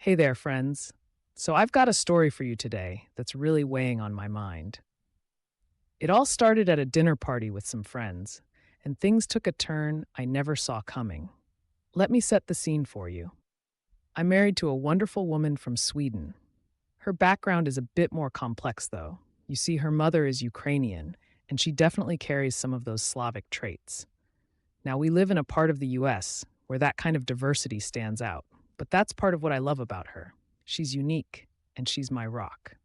Hey there, friends. So, I've got a story for you today that's really weighing on my mind. It all started at a dinner party with some friends, and things took a turn I never saw coming. Let me set the scene for you. I'm married to a wonderful woman from Sweden. Her background is a bit more complex, though. You see, her mother is Ukrainian, and she definitely carries some of those Slavic traits. Now, we live in a part of the US where that kind of diversity stands out, but that's part of what I love about her. She's unique, and she's my rock.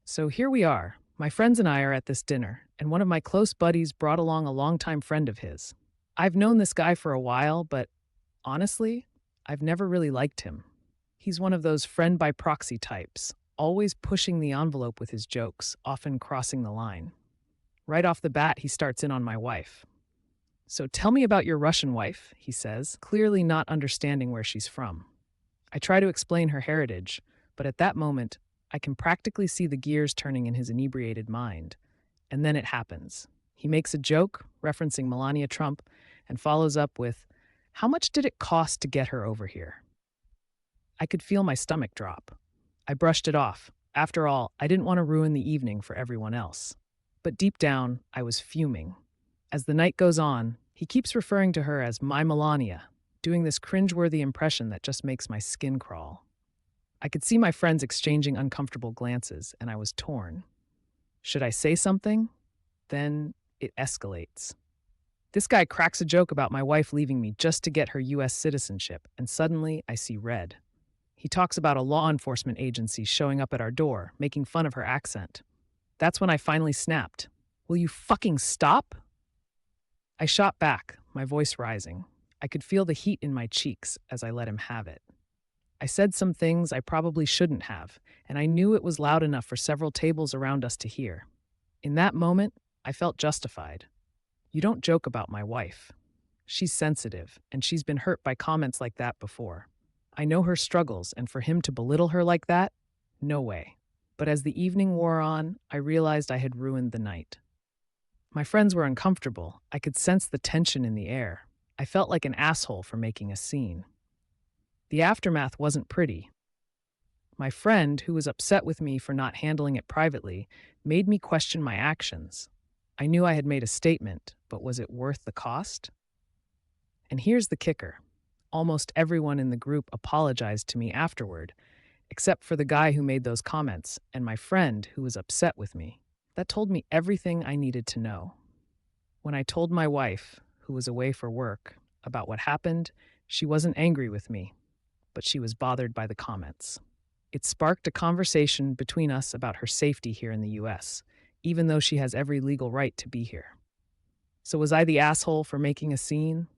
So here we are. My friends and I are at this dinner, and one of my close buddies brought along a longtime friend of his. I've known this guy for a while, but honestly, I've never really liked him. He's one of those friend by proxy types, always pushing the envelope with his jokes, often crossing the line. Right off the bat, he starts in on my wife. "So tell me about your Russian wife," he says, clearly not understanding where she's from. I try to explain her heritage, but at that moment, I can practically see the gears turning in his inebriated mind. And then it happens. He makes a joke, referencing Melania Trump, and follows up with, "How much did it cost to get her over here?" I could feel my stomach drop. I brushed it off. After all, I didn't want to ruin the evening for everyone else. But deep down, I was fuming. As the night goes on, he keeps referring to her as my Melania, doing this cringeworthy impression that just makes my skin crawl. I could see my friends exchanging uncomfortable glances, and I was torn. Should I say something? Then it escalates. This guy cracks a joke about my wife leaving me just to get her US citizenship, and suddenly I see red. He talks about a law enforcement agency showing up at our door, making fun of her accent. That's when I finally snapped. "Will you fucking stop?" I shot back, my voice rising. I could feel the heat in my cheeks as I let him have it. I said some things I probably shouldn't have, and I knew it was loud enough for several tables around us to hear. In that moment, I felt justified. You don't joke about my wife. She's sensitive, and she's been hurt by comments like that before. I know her struggles, and for him to belittle her like that? No way. But as the evening wore on, I realized I had ruined the night. My friends were uncomfortable. I could sense the tension in the air. I felt like an asshole for making a scene. The aftermath wasn't pretty. My friend, who was upset with me for not handling it privately, made me question my actions. I knew I had made a statement, but was it worth the cost? And here's the kicker. Almost everyone in the group apologized to me afterward, except for the guy who made those comments and my friend who was upset with me. That told me everything I needed to know. When I told my wife, who was away for work, about what happened, she wasn't angry with me, but she was bothered by the comments. It sparked a conversation between us about her safety here in the US, even though she has every legal right to be here. So was I the asshole for making a scene?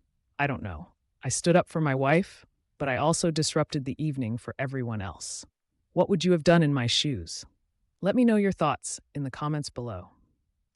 I don't know. I stood up for my wife, but I also disrupted the evening for everyone else. What would you have done in my shoes? Let me know your thoughts in the comments below.